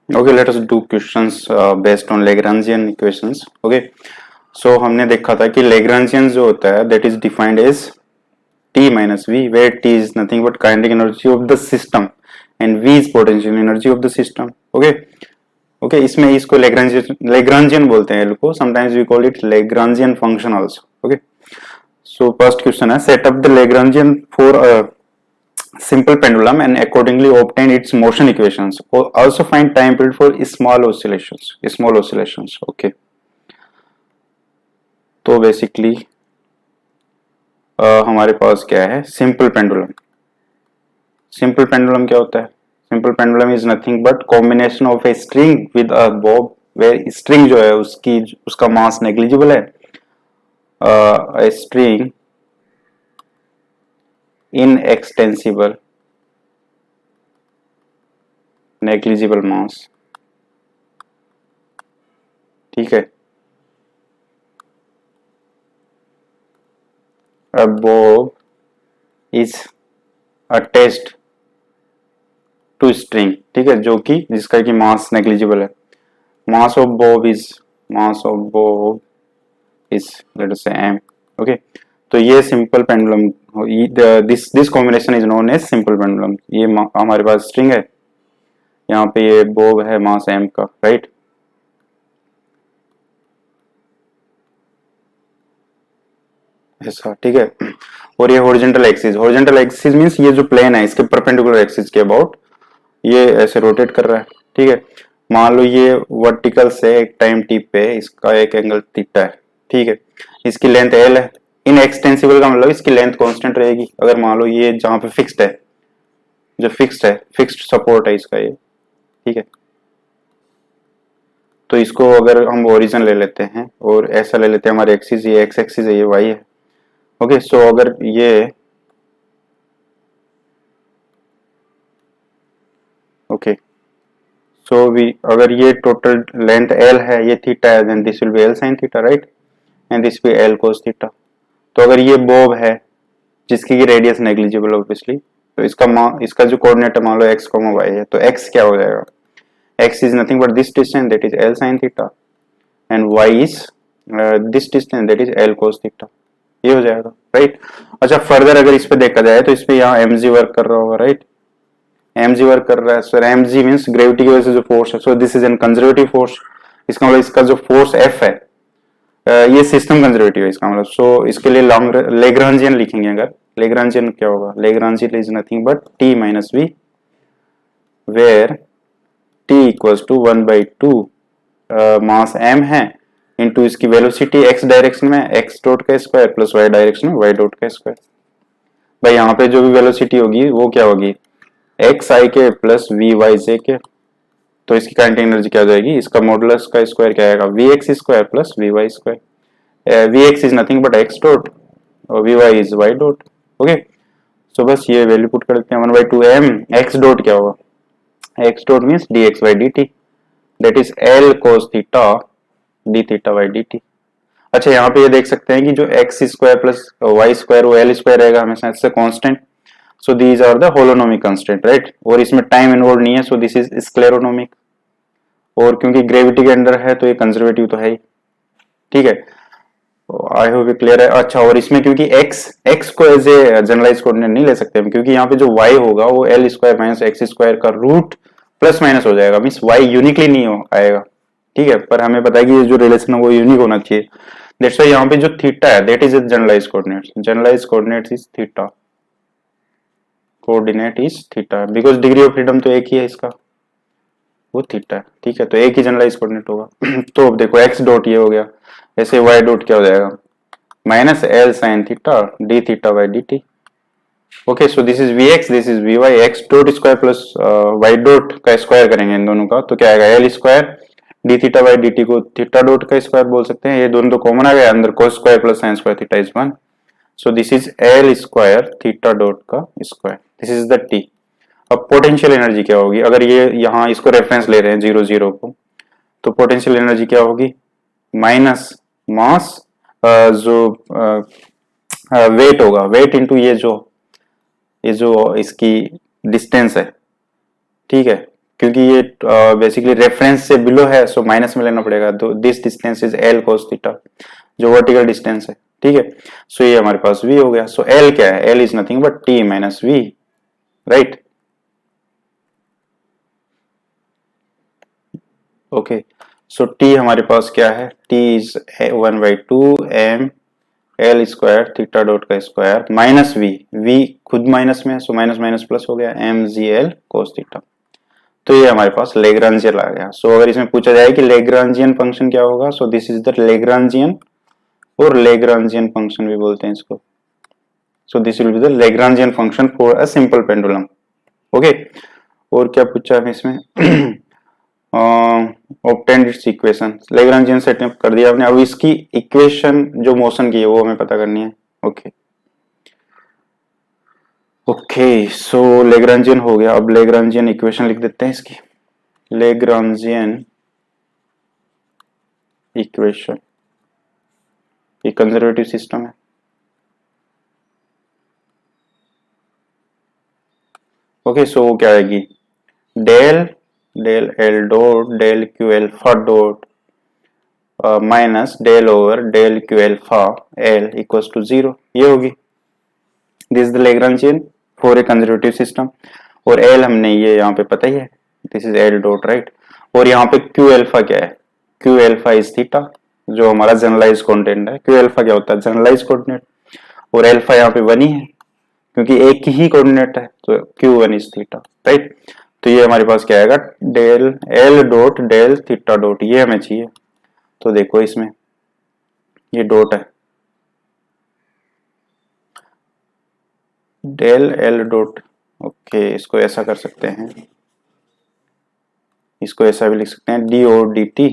Okay, let us do questions based on Lagrangian equations. Okay, so हमने देखा था कि Lagrangian जो होता है that is defined as T minus V, where T is nothing but kinetic energy of the system and V is potential energy of the system. Okay, okay, इसमें इसको Lagrangian बोलते हैं इसको. Sometimes we call it Lagrangian function also. Okay, so first question है set up the Lagrangian for a simple pendulum and accordingly obtain its motion equations. Also find time period for small oscillations. Small oscillations. Okay. तो basically हमारे पास क्या है simple pendulum. Simple pendulum क्या होता है? Simple pendulum is nothing but combination of a string with a bob where string जो है उसका मास नेग्लिजिबल है. A string inextensible negligible mass. ठीक है. A bob is attached to string. ठीक है, जो कि जिसका कि मास नेग्लिजिबल है. Mass of bob is let us say m. Okay, तो ये simple pendulum this combination is known as simple pendulum. ये हमारे पास स्ट्रिंग है, यहाँ पे ये बॉब है मास m का, राइट. ऐसा, ठीक है. और ये हॉरिजॉन्टल एक्सिस मींस ये जो प्लेन है इसके परपेंडिकुलर एक्सिस के अबाउट ये ऐसे रोटेट कर रहा है. ठीक है. मान लो ये वर्टिकल से एक टाइम टी पे इसका एक एंगल थीटा है. ठीक है. इसकी लेंथ एल है. इन एक्सटेंसिबल का मतलब इसकी लेंथ कांस्टेंट रहेगी. अगर मान लो ये जहां पे फिक्स्ड है, जो फिक्स्ड है, फिक्स्ड सपोर्ट है इसका ये. ठीक है. तो इसको अगर हम ओरिजिन ले लेते हैं और ऐसा ले लेते हैं हमारे एक्सिस, ये एक्स एक्सिस है, ये वाई है. ओके, सो अगर ये ओके सो वी अगर ये टोटल लेंथ एल है, ये थीटा है, then this will be L sine theta, right, and this will be L cos theta. तो अगर ये बॉब है जिसकी की रेडियस नेग्लिजिबल ऑब्वियसली, तो इसका जो कोऑर्डिनेट है मान लो x, y है, तो x क्या हो जाएगा? x is nothing but this distance that is L sine theta and y is this distance that is l cos theta. ये हो जाएगा, राइट. अच्छा, फर्दर अगर इस पे देखा जाए तो इस पे यहाँ mg वर्क कर रहा होगा, राइट. mg वर्क कर रहा है. सर mg मींस ग्रेविटी की वजह से जो फोर्स है, सो this is an conservative force. इसका मतलब इसका जो फोर्स f है ये सिस्टम कंजर्वेटिव है इसका मतलब. सो इसके लिए लॉन्ग लेग्रांजियन लिखेंगे. अगर लेग्रांजियन क्या होगा? Lagrangian is nothing but t minus V where t equals to 1/2 mass m है इनटू इसकी वेलोसिटी x डायरेक्शन में x डॉट का स्क्वायर प्लस y डायरेक्शन में y डॉट का स्क्वायर. भाई यहाँ पे जो भी वेलोसिटी होगी वो क्या होगी? एक्स आई के प्लस वी वाई जे के. तो इसकी काइनेटिक एनर्जी क्या हो जाएगी? इसका मॉडुलस का स्क्वायर क्या आएगा? V x square plus v y square. V x is nothing but x dot और v y is y dot. Okay, so बस ये वैल्यू पुट कर देते हैं. 1/2 m एक्स डॉट क्या होगा? X dot means d x y d t, that is l cos theta D theta y d t. अच्छा, यहाँ पे ये देख सकते हैं कि जो x square plus y square वो एल स्क्वायर रहेगा हमेशा, इससे constant. So these are the holonomic constant, right. और इसमें टाइम इन्वॉल्व नहीं है, सो दिस इज स्क्लेरोनोमिक. और क्योंकि ग्रेविटी के अंडर है तो ये कंजर्वेटिव तो है ही. ठीक है, आई होप क्लियर है. अच्छा, और इसमें क्योंकि x को एज ए जनरलाइज कोऑर्डिनेट नहीं ले सकते हम, क्योंकि यहाँ पे जो y होगा वो l square minus X square का रूट प्लस माइनस हो जाएगा. मीन्स y यूनिकली नहीं हो आएगा. ठीक है, पर हमें पता है कि ये जो रिलेशन है वो यूनिक होना चाहिए. दैट्स व्हाई यहाँ पे जो थीटा है that is generalise coordinate. Generalise coordinate is theta. Coordinate is theta because degree of freedom तो एक ही है इसका, वो थीटा है. ठीक है, तो एक ही जनरलाइज कोऑर्डिनेट होगा. तो अब देखो x डॉट ये हो गया, ऐसे y डॉट क्या हो जाएगा? Minus L sine theta D theta by D T. Okay, so this is V X, this is V Y. X dot square plus Y dot का स्क्वायर करेंगे इन दोनों का, तो क्या आएगा? L square D theta by D T को theta dot का स्क्वायर बोल सकते हैं. ये दोनों तो कॉमन आ गया, अंदर cos square plus sine square theta is 1. So this is l square theta dot का square. This is the t. अब पोटेंशियल एनर्जी क्या होगी? अगर ये यहाँ इसको रेफरेंस ले रहे हैं 0 0 को, तो पोटेंशियल एनर्जी क्या होगी? माइनस मास जो वेट होगा, वेट इंटू ये जो इसकी डिस्टेंस है. ठीक है, क्योंकि ये बेसिकली रेफरेंस से बिलो है, सो माइनस में लेना पड़ेगा। तो this distance is l cos theta, जो वर्टिकल डिस्टेंस है, ठीक है। सो ये हमारे पास v हो गया। सो एल क्या है, L is nothing but t minus V, right. Okay, so t हमारे पास क्या है, t is 1/2 m L square theta dot का स्क्वायर माइनस वी, वी खुद माइनस में है, सो माइनस माइनस प्लस हो गया M G L cos theta. तो ये हमारे पास लेग्रांजियन आ गया। सो अगर इसमें पूछा जाए कि लेग्रांजियन फंक्शन क्या होगा, सो दिस इज द लेग्रांजियन, और लेग्रांजियन फंक्शन भी बोलते हैं इसको। So this will be the Lagrangian function for a simple pendulum. Okay, और क्या पूछा है इसमें obtained it's equation, Lagrangian setup कर दिया आपने। अब इसकी इक्वेशन जो मोशन की है वो हमें पता करनी है। ओके ओके, सो लेग्रांजियन हो गया। अब लेग्रांजियन इक्वेशन लिख देते हैं इसकी। लेग्रांजियन इक्वेशन, ये कंजर्वेटिव सिस्टम है। ओके, सो क्या आएगी, del del L dot del Q alpha dot minus del over del Q alpha L equals to 0, ये होगी। This is the Lagrangian for a conservative system. और L हमने ये यहाँ पे पता ही है, this is L dot, right. और यहाँ पे क्यू एल्फा क्या है, क्यू एल्फा इज थीटा, जो हमारा जनरलाइज कोऑर्डिनेट है। क्यू एल्फा क्या होता है, जनरलाइज कोऑर्डिनेट। और एल्फा यहाँ पे 1 ही है क्योंकि एक ही कोऑर्डिनेट है, तो Q1 इज थीटा, राइट। तो ये हमारे पास क्या आएगा, del L dot del theta dot, ये हमें चाहिए। तो देखो इसमें ये डॉट है, डेल एल डॉट। ओके, इसको ऐसा कर सकते हैं, इसको ऐसा भी लिख सकते हैं, D O D T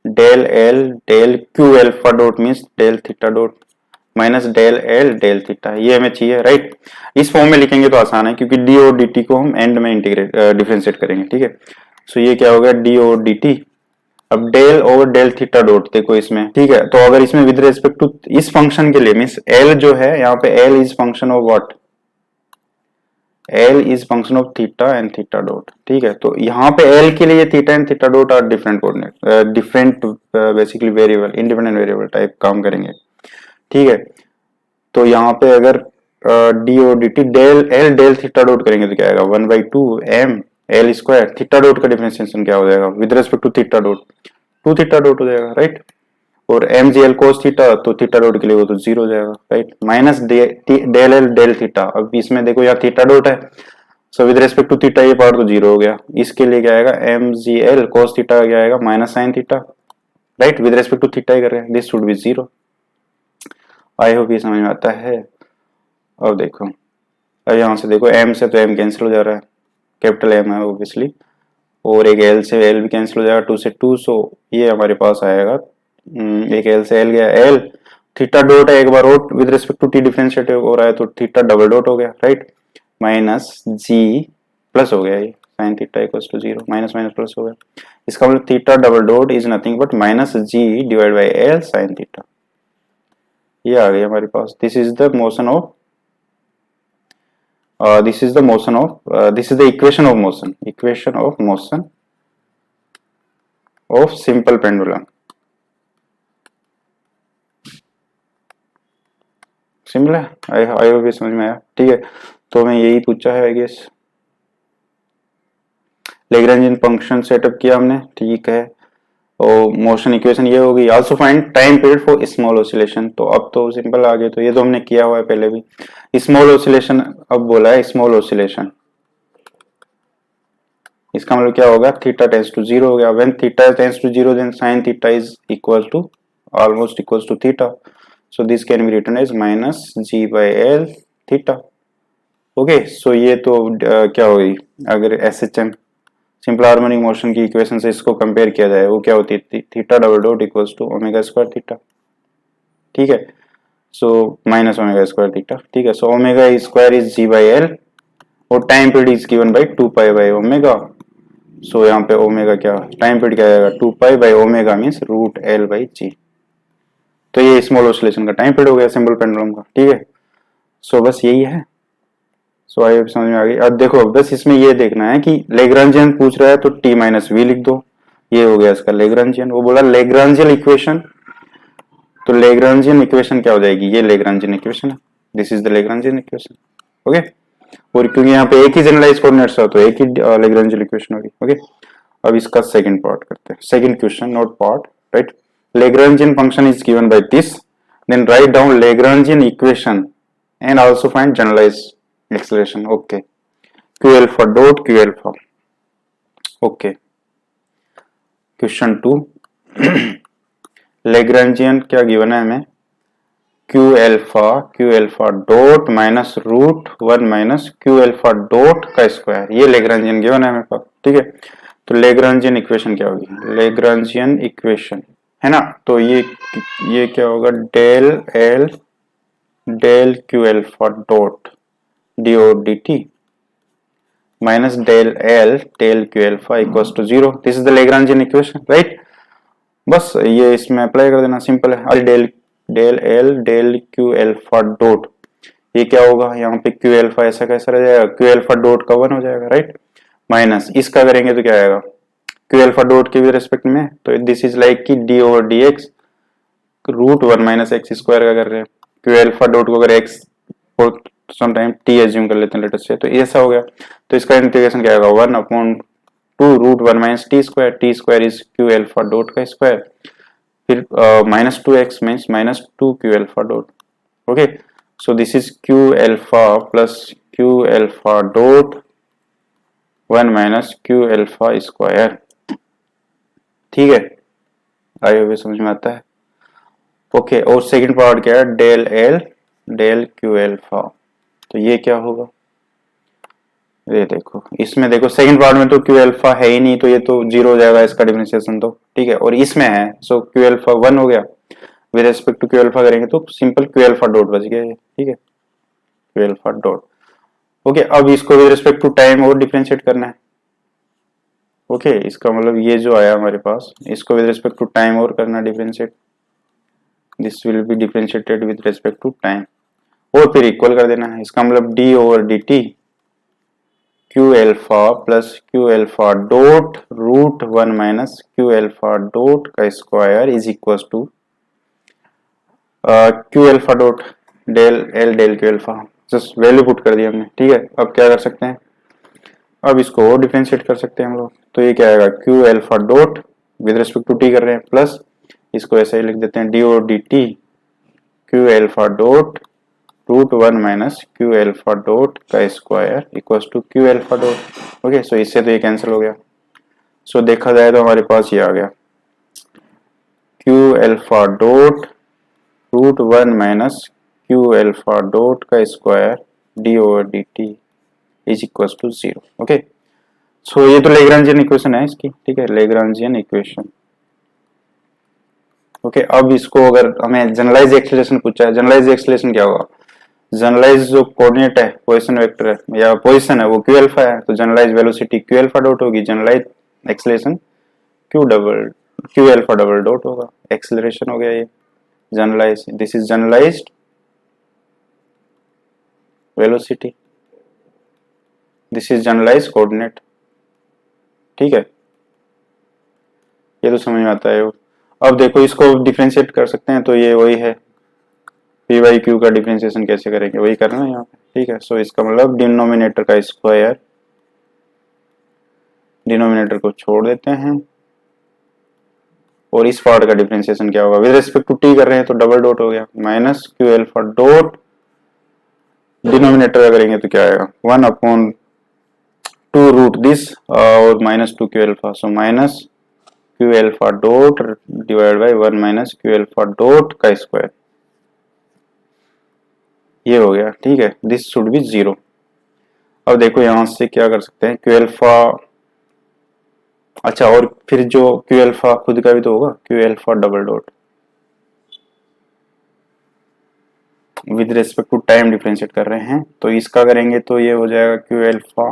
del L del Q alpha dot means del theta dot minus del L del theta, ये हमें चाहिए, राइट। इस फॉर्म में लिखेंगे तो आसान है क्योंकि डी और डी टी को हम एंड में इंटीग्रेट डिफरेंशिएट करेंगे, ठीक है। सो ये क्या होगा, डी और डी टी। अब del over del theta dot देखो इसमें, ठीक है। तो अगर इसमें विद रेस्पेक्ट टू इस फंक्शन के लिए मीन्स एल जो है यहाँ पे, L is function of what, L is function of theta and theta dot, ठीक है। तो यहाँ पे एल के लिए theta and theta dot are different coordinate, different basically variable, independent variable type काम करेंगे, ठीक है। तो यहाँ पे अगर डी और D T del L del theta dot करेंगे तो क्या आएगा, 1/2 m L square, theta dot का डिफरेंशिएशन क्या हो जाएगा with respect to theta dot, 2 theta dot हो जाएगा, राइट। और M G L cos theta, तो थीटा डॉट के लिए वो तो 0 हो जाएगा, right. Minus del L del theta, अब इसमें देखो यार थीटा डॉट है, so with respect to theta ये पार्ट तो 0 हो गया। इसके लिए क्या आएगा, m G L cos theta क्या आएगा, minus sine theta, right. With respect to theta ही कर रहे हैं, this should be 0। I hope ये समझ में आता है। अब देखो, अब यहाँ से देखो m से तो m कैंसिल हो जा रहा है, कैपिटल M है ऑब्वियसली, और एक l से l भी कैंसिल हो जाएगा, 2 से 2, सो ये हमारे पास आएगा, एक l से l गया, l थीटा डॉट है, एक बार और with respect to t differentiate हो रहा है तो थीटा डबल डॉट हो गया, राइट। माइनस g प्लस हो गया, ये sine theta equals to 0, minus minus plus हो गया। इसका मतलब theta double dot is nothing but minus g divide by l sine theta, ये आ गई हमारे पास। This is the motion of this is the motion of this is the equation of motion of simple pendulum। Simple है, I hope समझ में आया, ठीक है। तो हमें यही पूछा है I guess. Lagrangian function setup किया हमने, ठीक है। और मोशन इक्वेशन ये होगी, also find time period for small oscillation, तो अब तो सिंपल आ गए, तो ये तो हमने किया हुआ है पहले भी। स्मॉल ऑसिलेशन अब बोला है, स्मॉल ऑसिलेशन, इसका मतलब क्या होगा, थीटा टेंस टू 0 हो गया। When theta tends to 0 then sin theta is equal to almost equal to theta, so this can be written as minus g by l theta. Okay, so ये तो क्या होगी, अगर SHM सिंपल हार्मोनिक मोशन की equation से इसको compare किया जाए, वो क्या होती है, theta double dot equals to omega square theta, ठीक है। So minus omega square theta, ठीक है। So omega square is g by l और time period is given by 2 pi by omega. So यहाँ पे ओमेगा क्या, टाइम पीरियड क्या आएगा, 2 pi by omega means root l by g. तो ये स्मॉल ऑसिलेशन का टाइम पीरियड हो गया सिंपल पेंडुलम का, ठीक है। सो बस यही है। सो आई होप समझ में आ गई। अब देखो बस इसमें ये देखना है कि लेग्रांजियन पूछ रहा है तो t माइनस वी लिख दो, ये हो गया इसका लेग्रांजियन। वो बोला लेग्रांजियन इक्वेशन, तो लेग्रांजियन इक्वेशन क्या हो जाएगी, ये लेग्रांजियन इक्वेशन है, this is the Lagrangian equation. Okay, और क्योंकि यहाँ पे एक ही जनरलाइज कोऑर्डिनेट्स है तो एक ही लेग्रांजियन इक्वेशन होगी। ओके, अब इसका सेकंड पार्ट करते हैं, second question note part, right. Lagrangian function is given by this, then write down Lagrangian equation and also find generalized acceleration. Okay, q alpha dot q alpha. Okay, question 2 Lagrangian क्या given है हमें, q alpha dot minus root 1 minus q alpha dot का square, ये Lagrangian given है हमें पास, ठीक है। तो Lagrangian equation क्या होगी, Lagrangian equation है ना, तो ये क्या होगा, del L del Q alpha dot d और D t minus del L del Q alpha equals to 0। This is the Lagrangian equation, right. बस ये इसमें अप्लाई कर देना, सिंपल है। और del L del Q alpha dot, ये क्या होगा, यहाँ पे क्यू एल्फा ऐसा कैसा रह जाएगा, क्यू एल्फा डॉट का 1 हो जाएगा, राइट। माइनस इसका करेंगे तो क्या आएगा, क्यू एल्फा डॉट के भी रेस्पेक्ट में, तो दिस इज लाइक कि D over D X root 1 minus X square का कर रहे हैं। क्यू एल्फा डॉट को अगर एक्स और समटाइम टी एज्यूम कर लेते हैं लेटर से, तो ऐसा हो गया। तो इसका इंटीग्रेशन क्या होगा, 1 upon 2 root 1 minus T square is Q alpha dot का स्क्वायर, फिर minus 2x means minus 2 Q alpha dot. Okay, so this is Q alpha plus Q alpha dot 1 minus Q alpha square, ठीक है। I hope समझ में आता है। Okay, और second part क्या है, del L del Q alpha, तो ये क्या होगा, ये देखो इसमें देखो सेकंड पार्ट में तो क्यू एल्फा है ही नहीं, तो ये तो 0 हो जाएगा इसका डिफरेंशिएशन, तो ठीक है। और इसमें है, सो क्यू एल्फा 1 हो गया, with respect to Q alpha करेंगे तो सिंपल क्यू एल्फा डॉट बच गया, ठीक है, क्यू एल्फा डॉट। ओके, अब इसको विद रिस्पेक्ट टू टाइम और डिफरेंशिएट करना है। ओके, इसका मतलब ये जो आया हमारे पास, इसको विद रिस्पेक्ट टू टाइम और करना differentiate, this will be differentiated with respect to time, और फिर इक्वल कर देना है। इसका मतलब d over d t q alpha plus Q alpha dot root 1 minus Q alpha dot का square is equal to Q alpha dot del L del Q alpha, just value put कर दिया हमने, ठीक है। अब क्या कर सकते हैं, अब इसको और डिफरेंशिएट कर सकते हैं हम लोग, तो ये क्या आएगा, Q alpha dot with respect to T कर रहे हैं, प्लस इसको ऐसे ही लिख देते हैं डी और D t q alpha dot root 1 minus Q alpha dot का square equals to Q alpha dot. Okay, so इससे तो ये कैंसिल हो गया। सो देखा जाए तो हमारे पास ये आ गया Q alpha dot root 1 minus Q alpha dot का square d over d t is equals to 0। Okay, so ये तो लेग्रांजियन इक्वेशन है इसकी, ठीक है, लेग्रांजियन इक्वेशन। ओके, अब इसको अगर हमें जनरलाइज एक्सेलरेशन पूछा है, जनरलाइज एक्सेलरेशन क्या होगा, जनरलाइज जो कोऑर्डिनेट है, पोजीशन वेक्टर है या पोजीशन है, वो क्यू एल्फा है, तो generalize velocity Q alpha dot होगी, generalize acceleration Q alpha double dot होगा। एक्सेलरेशन हो गया ये generalize, this is generalized velocity, this is generalise coordinate, ठीक है, ये तो समझ में आता है। अब देखो इसको डिफरेंशिएट कर सकते हैं, तो ये वही है पी बाई क्यू का डिफरेंशिएशन कैसे करेंगे, वही करना है यहाँ पे, ठीक है। सो इसका मतलब डिनोमिनेटर का स्क्वायर, डिनोमिनेटर को छोड़ देते हैं, और इस पार्ट का डिफरेंशिएशन क्या होगा, विद रिस्पेक्ट टू टी कर रहे हैं तो डबल डॉट हो गया, minus Q alpha dot denominator का करेंगे तो क्या आएगा, 1 अपॉन 2 रूट दिस और minus 2 Q alpha, so minus Q alpha dot divide by 1 minus Q alpha dot का स्क्वायर, ये हो गया, ठीक है। This should be 0। अब देखो यहां से क्या कर सकते हैं, क्यू एल्फा, अच्छा, और फिर जो क्यू एल्फा खुद का भी तो होगा, Q alpha double dot with respect to time differentiate कर रहे हैं, तो इसका करेंगे तो ये हो जाएगा Q alpha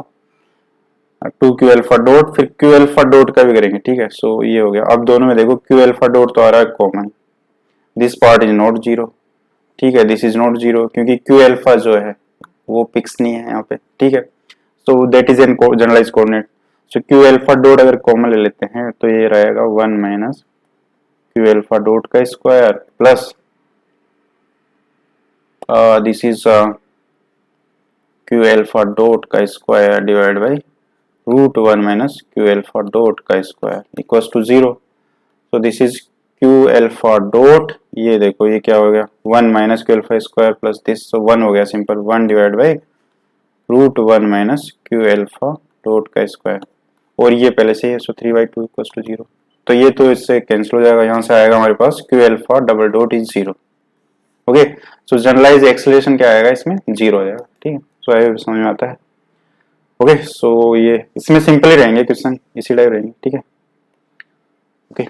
2 Q alpha dot, फिर क्यू एल्फा डॉट का भी करेंगे, ठीक है। सो ये हो गया। अब दोनों में देखो क्यू एल्फा डॉट तो आ रहा है common, this part is not 0, ठीक है, दिस इज नॉट 0, क्योंकि क्यू एल्फा जो है वो पिक्स नहीं है यहाँ पे, ठीक है। So that is an generalize coordinate. So Q alpha dot अगर कॉमन ले लेते हैं तो ये रहेगा 1 माइनस क्यू अल्फा डॉट का square plus this is Q alpha dot का square divide by root 1 minus Q alpha dot का square equals to 0। So this is Q alpha dot, ये देखो ये क्या हो गया 1 minus Q alpha square plus this, सो 1 हो गया simple, 1 divide by root 1 minus Q alpha dot का स्क्वायर, और ये पहले से है, सो 3/2 इक्वल्स टू 0। तो ये तो इससे कैंसिल हो जाएगा, यहाँ से आएगा हमारे पास Q alpha double dot is 0। Okay, so generalize acceleration क्या आएगा इसमें 0 आ जाएगा, ठीक है। सो आई समझ में आता है। ओके, सो ये इसमें सिंपल ही रहेंगे क्वेश्चन, इसी टाइप रहेंगे, ठीक है। ओके।